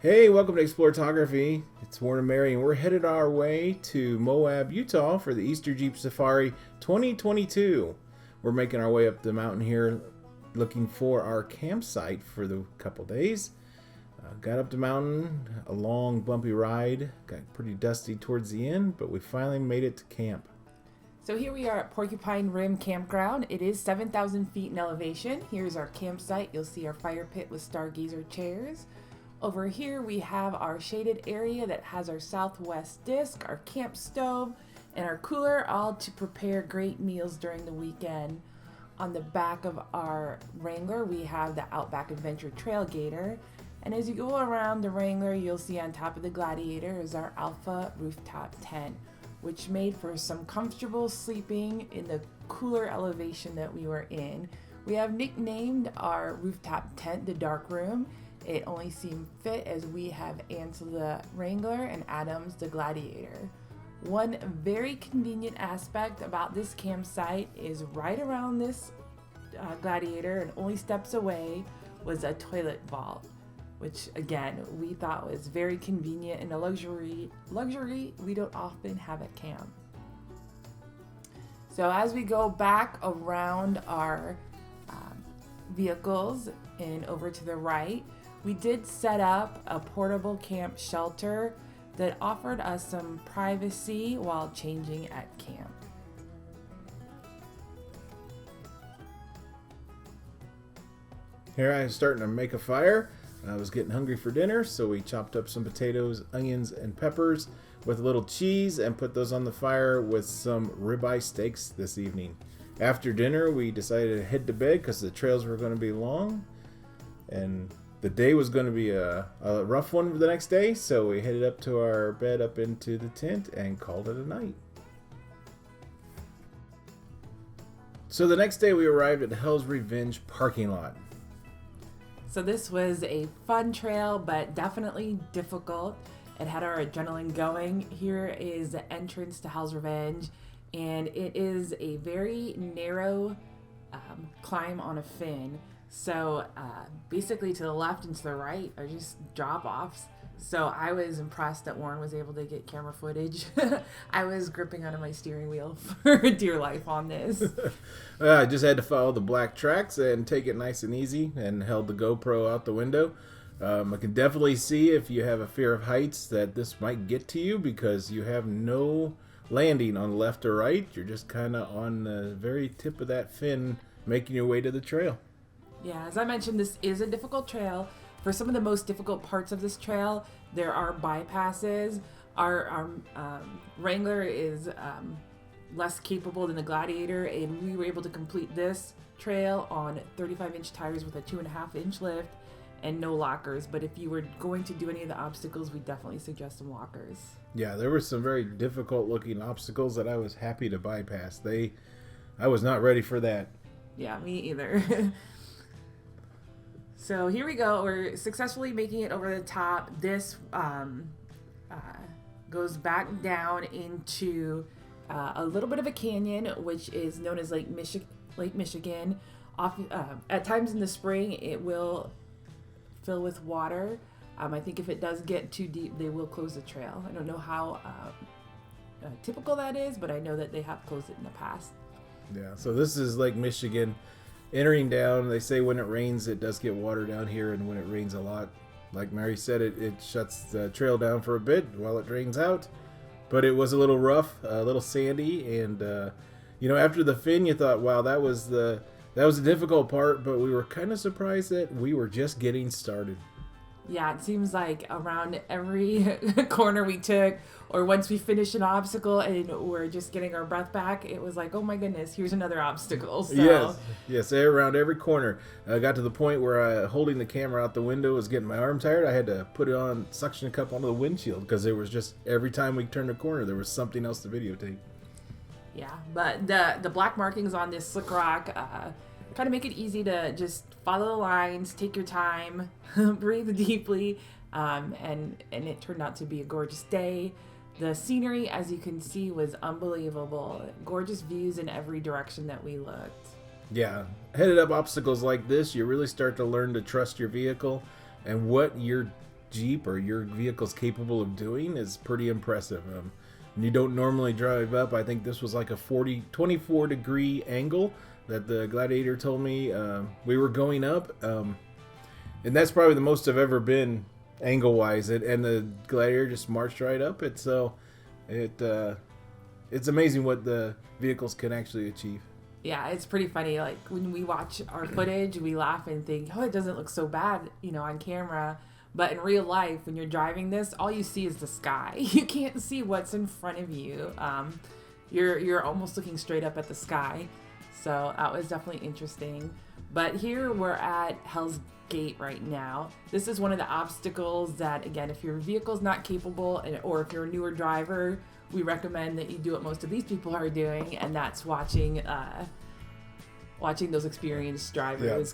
Hey, welcome to Exploretography. It's Warren and Mary, and we're headed our way to Moab, Utah for the Easter Jeep Safari 2022. We're making our way up the mountain here, looking for our campsite for the couple days. Got up the mountain, a long bumpy ride, got pretty dusty towards the end, but we finally made it to camp. So here we are at Porcupine Rim Campground. It is 7,000 feet in elevation. Here's our campsite. You'll see our fire pit with stargazer chairs. Over here we have our shaded area that has our southwest disc, our camp stove, and our cooler, all to prepare great meals during the weekend. On the back of our Wrangler we have the Outback Adventure Trailgater, and as you go around the Wrangler you'll see on top of the Gladiator is our Alpha rooftop tent, which made for some comfortable sleeping in the cooler elevation that we were in. We have nicknamed our rooftop tent the Dark Room. It only seemed fit as we have Ansel the Wrangler and Adams the Gladiator. One very convenient aspect about this campsite is right around this Gladiator and only steps away was a toilet vault, which again we thought was very convenient and a luxury we don't often have at camp. So as we go back around our vehicles and over to the right, we did set up a portable camp shelter that offered us some privacy while changing at camp. Here I was starting to make a fire. I was getting hungry for dinner, so we chopped up some potatoes, onions, and peppers with a little cheese and put those on the fire with some ribeye steaks this evening. After dinner, we decided to head to bed because the trails were going to be long and the day was going to be a rough one for the next day, so we headed up to our bed up into the tent and called it a night. So the next day we arrived at the Hell's Revenge parking lot. So this was a fun trail, but definitely difficult. It had our adrenaline going. Here is the entrance to Hell's Revenge, and it is a very narrow climb on a fin. So basically to the left and to the right are just drop-offs. So I was impressed that Warren was able to get camera footage. I was gripping onto my steering wheel for dear life on this. I just had to follow the black tracks and take it nice and easy and held the GoPro out the window. I can definitely see if you have a fear of heights that this might get to you because you have no landing on left or right. You're just kind of on the very tip of that fin making your way to the trail. Yeah, as I mentioned, this is a difficult trail. For some of the most difficult parts of this trail, there are bypasses. Our Wrangler is less capable than the Gladiator, and we were able to complete this trail on 35-inch tires with a 2.5-inch lift and no lockers. But if you were going to do any of the obstacles, we definitely suggest some lockers. Yeah, there were some very difficult-looking obstacles that I was happy to bypass. I was not ready for that. Yeah, me either. So here we go. We're successfully making it over the top. This goes back down into a little bit of a canyon, which is known as Lake Michigan. At times in the spring, it will fill with water. I think if it does get too deep, they will close the trail. I don't know how typical that is, but I know that they have closed it in the past. Yeah, so this is Lake Michigan. Entering down, they say when it rains, it does get water down here, and when it rains a lot, like Mary said, it shuts the trail down for a bit while it drains out. But it was a little rough, a little sandy, and after the fin, you thought, wow, that was the difficult part. But we were kind of surprised that we were just getting started. Yeah, it seems like around every corner we took, or once we finished an obstacle and we're just getting our breath back, it was like, oh my goodness, here's another obstacle. So. Yes, around every corner. I got to the point where holding the camera out the window was getting my arm tired. I had to put it on suction cup onto the windshield because it was just every time we turned a corner, there was something else to videotape. Yeah, but the black markings on this slick rock kind of make it easy to just follow the lines, take your time, breathe deeply, and it turned out to be a gorgeous day. The scenery, as you can see, was unbelievable. Gorgeous views in every direction that we looked. Yeah, headed up obstacles like this, you really start to learn to trust your vehicle and what you're Jeep or your vehicle's capable of doing is pretty impressive. And you don't normally drive up. I think this was like a 24 degree angle that the Gladiator told me we were going up. And that's probably the most I've ever been angle wise. And the Gladiator just marched right up it. So it's amazing what the vehicles can actually achieve. Yeah, it's pretty funny. Like when we watch our footage, we laugh and think, oh, it doesn't look so bad, on camera. But in real life, when you're driving this, all you see is the sky. You can't see what's in front of you. You're almost looking straight up at the sky. So that was definitely interesting. But here we're at Hell's Gate right now. This is one of the obstacles that, again, if your vehicle's not capable or if you're a newer driver, we recommend that you do what most of these people are doing, and that's watching those experienced drivers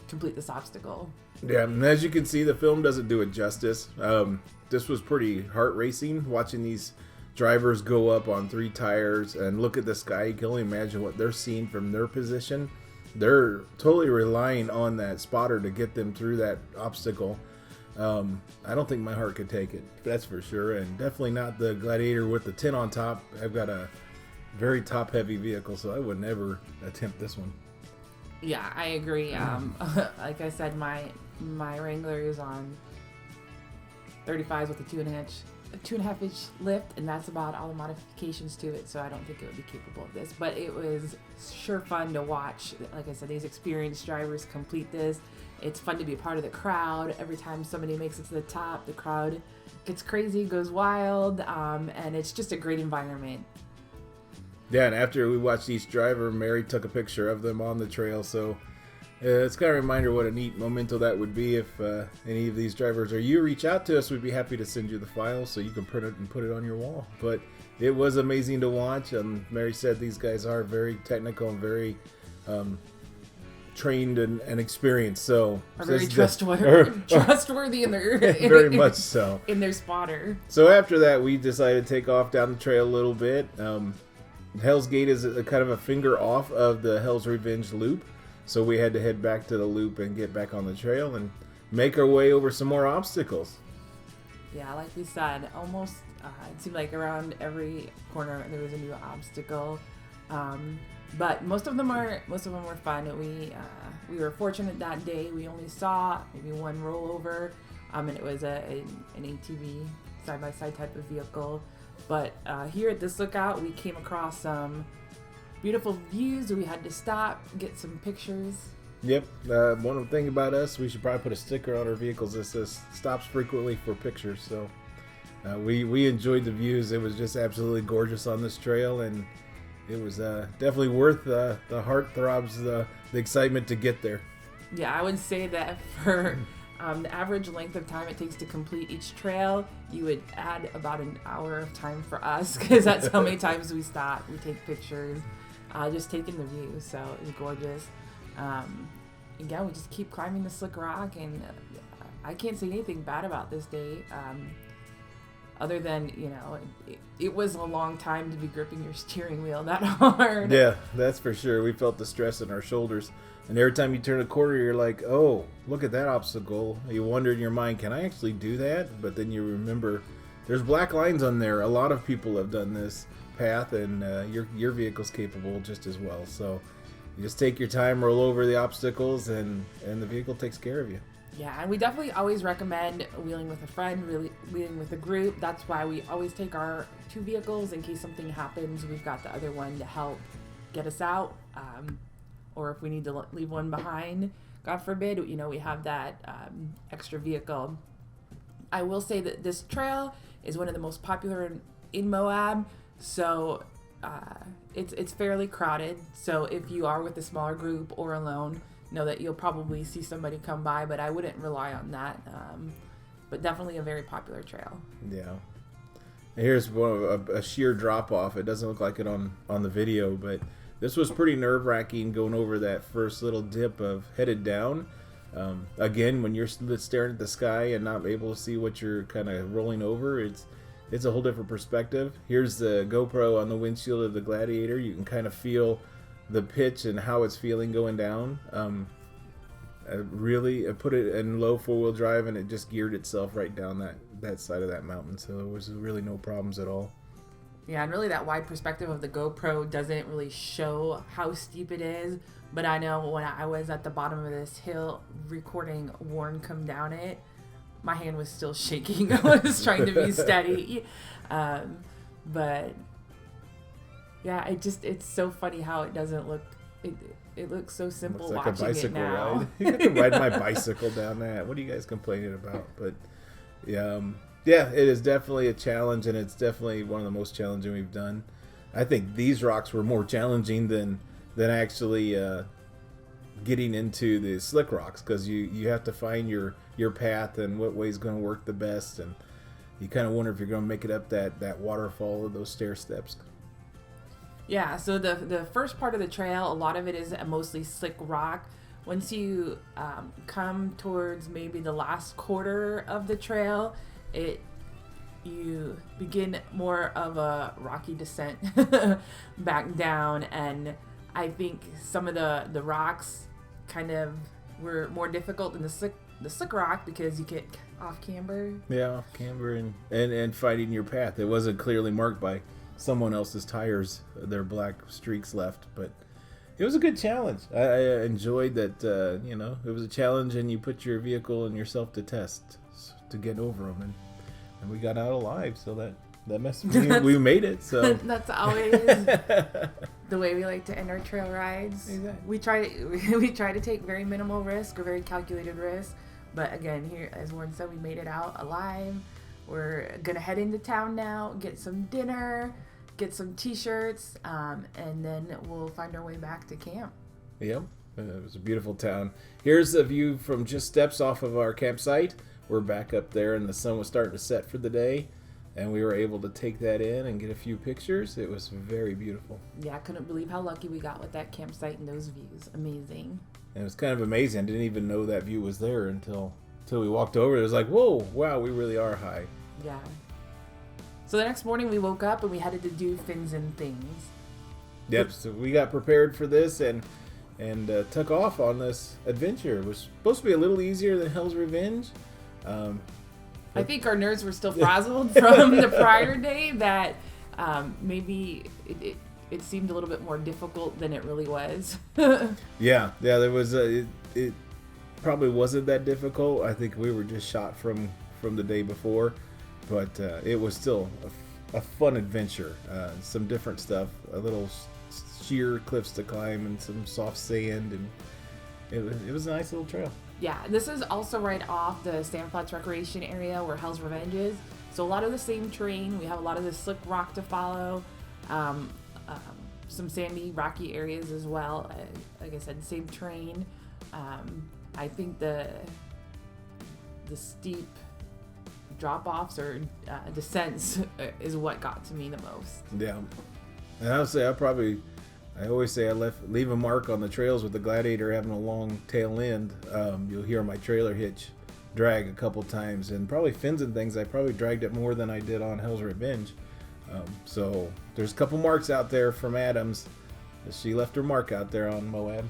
complete this obstacle. Yeah, and as you can see, the film doesn't do it justice. This was pretty heart racing watching these drivers go up on 3 tires and look at the sky. You can only imagine what they're seeing from their position. They're totally relying on that spotter to get them through that obstacle. I don't think my heart could take it, that's for sure, and definitely not the Gladiator with the tin on top. I've got a very top-heavy vehicle, so I would never attempt this one. Yeah, I agree. Like I said, my Wrangler is on 35s with a 2.5 inch lift, and that's about all the modifications to it, so I don't think it would be capable of this. But it was sure fun to watch. Like I said, these experienced drivers complete this. It's fun to be a part of the crowd. Every time somebody makes it to the top, the crowd gets crazy, goes wild, and it's just a great environment. Yeah, and after we watched each driver, Mary took a picture of them on the trail, so it's kind of a reminder what a neat memento that would be if any of these drivers or you reach out to us. We'd be happy to send you the file so you can print it and put it on your wall. But it was amazing to watch. Mary said these guys are very technical and very trained and experienced, so are very trustworthy in their very much so in their spotter. So after that, we decided to take off down the trail a little bit. Hell's Gate is a kind of a finger off of the Hell's Revenge loop, so we had to head back to the loop and get back on the trail and make our way over some more obstacles. Yeah, like we said, almost it seemed like around every corner there was a new obstacle. But most of them were fun. We were fortunate that day. We only saw maybe one rollover, and it was an ATV side-by-side type of vehicle. But here at this lookout, we came across some beautiful views. We had to stop, get some pictures. Yep. One thing about us, we should probably put a sticker on our vehicles that says "stops frequently for pictures." So we enjoyed the views. It was just absolutely gorgeous on this trail, and it was definitely worth the heartthrobs, the excitement to get there. Yeah, I would say that for the average length of time it takes to complete each trail, you would add about an hour of time for us, because that's how many times we stop, we take pictures, just taking the view. So it was gorgeous. Again, we just keep climbing the slick rock, and I can't say anything bad about this day. Other than, it was a long time to be gripping your steering wheel that hard. Yeah, that's for sure. We felt the stress in our shoulders. And every time you turn a corner, you're like, oh, look at that obstacle. You wonder in your mind, can I actually do that? But then you remember there's black lines on there. A lot of people have done this path, and your vehicle's capable just as well. So you just take your time, roll over the obstacles, and the vehicle takes care of you. Yeah, and we definitely always recommend wheeling with a friend, really wheeling with a group. That's why we always take our 2 vehicles in case something happens. We've got the other one to help get us out, or if we need to leave one behind, God forbid, we have that extra vehicle. I will say that this trail is one of the most popular in Moab, so it's fairly crowded. So if you are with a smaller group or alone, know that you'll probably see somebody come by, but I wouldn't rely on that. But definitely a very popular trail. Yeah. Here's a sheer drop off. It doesn't look like it on the video, but this was pretty nerve-wracking going over that first little dip of headed down. Again, when you're staring at the sky and not able to see what you're kind of rolling over, it's a whole different perspective. Here's the GoPro on the windshield of the Gladiator. You can kind of feel the pitch and how it's feeling going down. Really, I put it in low 4-wheel drive, and it just geared itself right down that side of that mountain. So there was really no problems at all. Yeah, and really that wide perspective of the GoPro doesn't really show how steep it is. But I know when I was at the bottom of this hill recording Warren come down it, my hand was still shaking. I was trying to be steady. But yeah, it's so funny how it doesn't look, it looks so simple. Looks like watching a bicycle it now. ride. You got to ride my bicycle down that. What are you guys complaining about? But yeah, it is definitely a challenge, and it's definitely one of the most challenging we've done. I think these rocks were more challenging than actually getting into the slick rocks, because you have to find your path and what way is going to work the best, and you kind of wonder if you're going to make it up that waterfall or those stair steps. Yeah, so the first part of the trail, a lot of it is mostly slick rock. Once you come towards maybe the last quarter of the trail, you begin more of a rocky descent back down, and I think some of the rocks kind of were more difficult than the slick rock because you get off camber. Yeah, off camber and finding your path. It wasn't clearly marked by someone else's tires, their black streaks left, but it was a good challenge. I enjoyed that. It was a challenge, and you put your vehicle and yourself to test to get over them, and we got out alive. So that mess we made it. So that's always the way we like to end our trail rides. Exactly. We try to take very minimal risk or very calculated risk, but again, here, as Warren said, we made it out alive. We're gonna head into town now, get some dinner, get some t-shirts, and then we'll find our way back to camp. Yep, it was a beautiful town. Here's a view from just steps off of our campsite. We're back up there, and the sun was starting to set for the day, and we were able to take that in and get a few pictures. It was very beautiful. Yeah, I couldn't believe how lucky we got with that campsite and those views. Amazing. And it was kind of amazing. I didn't even know that view was there until we walked over. It was like, whoa, wow, we really are high. Yeah. So the next morning we woke up and we headed to do Fins and Things. Yep, so we got prepared for this and took off on this adventure. It was supposed to be a little easier than Hell's Revenge. I think our nerves were still frazzled from the prior day, that maybe it seemed a little bit more difficult than it really was. Yeah, there was it probably wasn't that difficult. I think we were just shot from the day before, but it was still a fun adventure. Some different stuff, a little sheer cliffs to climb and some soft sand, and it was a nice little trail. Yeah, this is also right off the Sand Flats Recreation Area where Hell's Revenge is. So a lot of the same terrain. We have a lot of the slick rock to follow. Some sandy, rocky areas as well. Like I said, same terrain. I think the steep drop-offs or descents is what got to me the most. Yeah, and I would say I always say I leave a mark on the trails with the Gladiator having a long tail end. You'll hear my trailer hitch drag a couple times, and probably Fins and Things, I probably dragged it more than I did on Hell's Revenge. So there's a couple marks out there from Adams. She left her mark out there on Moab.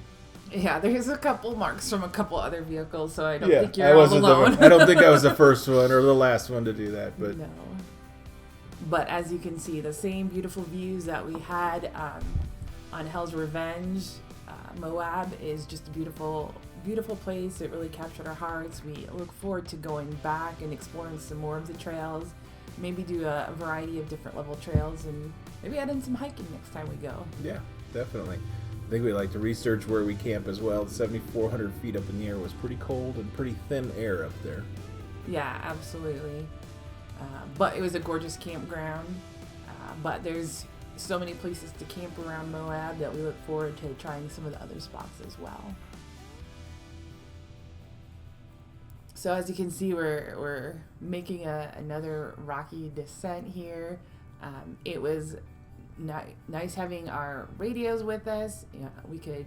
Yeah, there's a couple marks from a couple other vehicles, so I don't think you're all alone. alone. I don't think I was the first one or the last one to do that, but no. But as you can see, the same beautiful views that we had on Hell's Revenge, Moab is just a beautiful, beautiful place. It really captured our hearts. We look forward to going back and exploring some more of the trails. Maybe do a variety of different level trails, and maybe add in some hiking next time we go. Yeah, definitely. I think we like to research where we camp as well. 7,400 feet up in the air was pretty cold and pretty thin air up there. Yeah, absolutely. But it was a gorgeous campground. But there's so many places to camp around Moab that we look forward to trying some of the other spots as well. So as you can see, we're making another rocky descent here. It was nice having our radios with us. You know, we could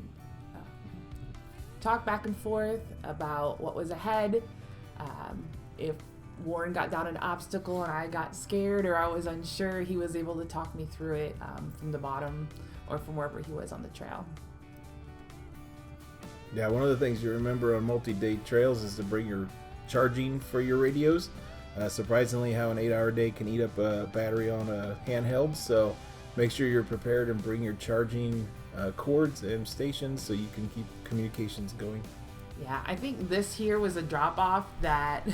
talk back and forth about what was ahead. If Warren got down an obstacle and I got scared or I was unsure, he was able to talk me through it from the bottom or from wherever he was on the trail. Yeah, one of the things you remember on multi-day trails is to bring your charging for your radios. Surprisingly, how an 8-hour day can eat up a battery on a handheld. So make sure you're prepared and bring your charging cords and stations so you can keep communications going. Yeah, I think this here was a drop off that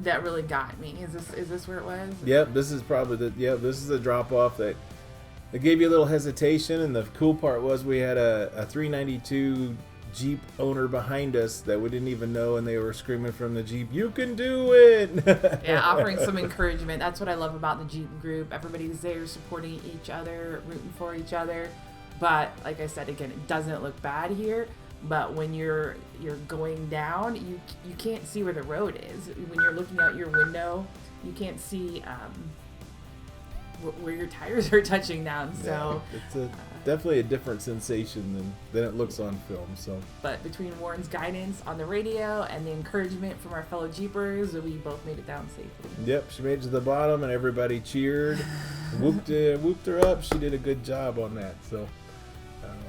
that really got me. Is this where it was? Yep, this is probably this is a drop off that gave you a little hesitation. And the cool part was we had a 392 Jeep owner behind us that we didn't even know, and they were screaming from the Jeep, "You can do it!" Yeah, offering some encouragement. That's what I love about the Jeep group. Everybody's there supporting each other, rooting for each other. But like I said, again, it doesn't look bad here. But when you're going down, you can't see where the road is. When you're looking out your window, you can't see where your tires are touching down. So it's definitely a different sensation than it looks on film. So, but between Warren's guidance on the radio and the encouragement from our fellow Jeepers, we both made it down safely. Yep, she made it to the bottom, and everybody cheered, whooped her up. She did a good job on that. So.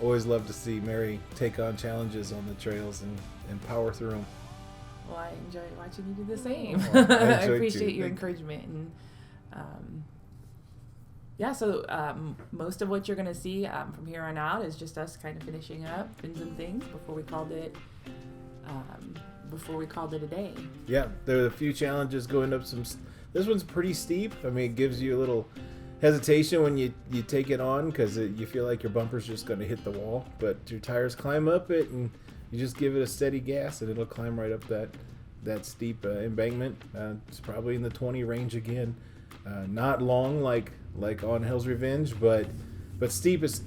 Always love to see Mary take on challenges on the trails and power through them. Well, I enjoy watching you do the same. I appreciate your encouragement. And so most of what you're going to see from here on out is just us kind of finishing up fins and things before we called it a day. Yeah, there are a few challenges going up this one's pretty steep. I mean, it gives you a little hesitation when you take it on because you feel like your bumper's just going to hit the wall, but your tires climb up it and you just give it a steady gas and it'll climb right up that steep embankment. It's probably in the 20 range again. Not long like on Hell's Revenge, but steep is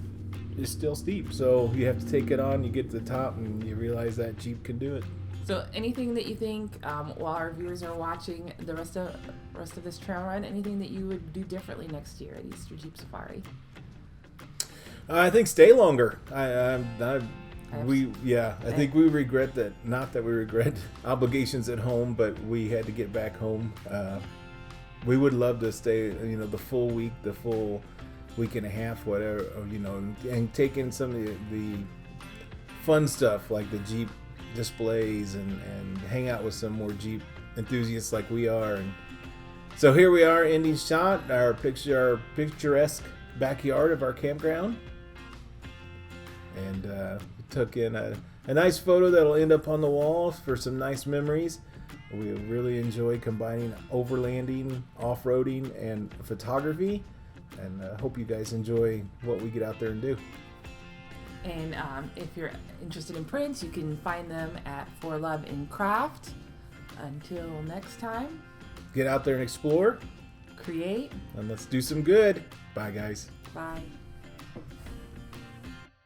still steep. So you have to take it on, you get to the top, and you realize that Jeep can do it. So anything that you think, while our viewers are watching the rest of this trail run, anything that you would do differently next year at Easter Jeep Safari? I think stay longer. I think we regret that. Not that we regret obligations at home, but we had to get back home. We would love to stay, the full week, the full week and a half, whatever, and take in some of the fun stuff like the Jeep displays and hang out with some more Jeep enthusiasts like we are. And so here we are, ending shot, our picturesque backyard of our campground, and took in a nice photo that'll end up on the wall for some nice memories. We really enjoy combining overlanding, off-roading, and photography, and hope you guys enjoy what we get out there and do. And if you're interested in prints, you can find them at For Love in Craft. Until next time, get out there and explore, create, and let's do some good. Bye, guys. Bye.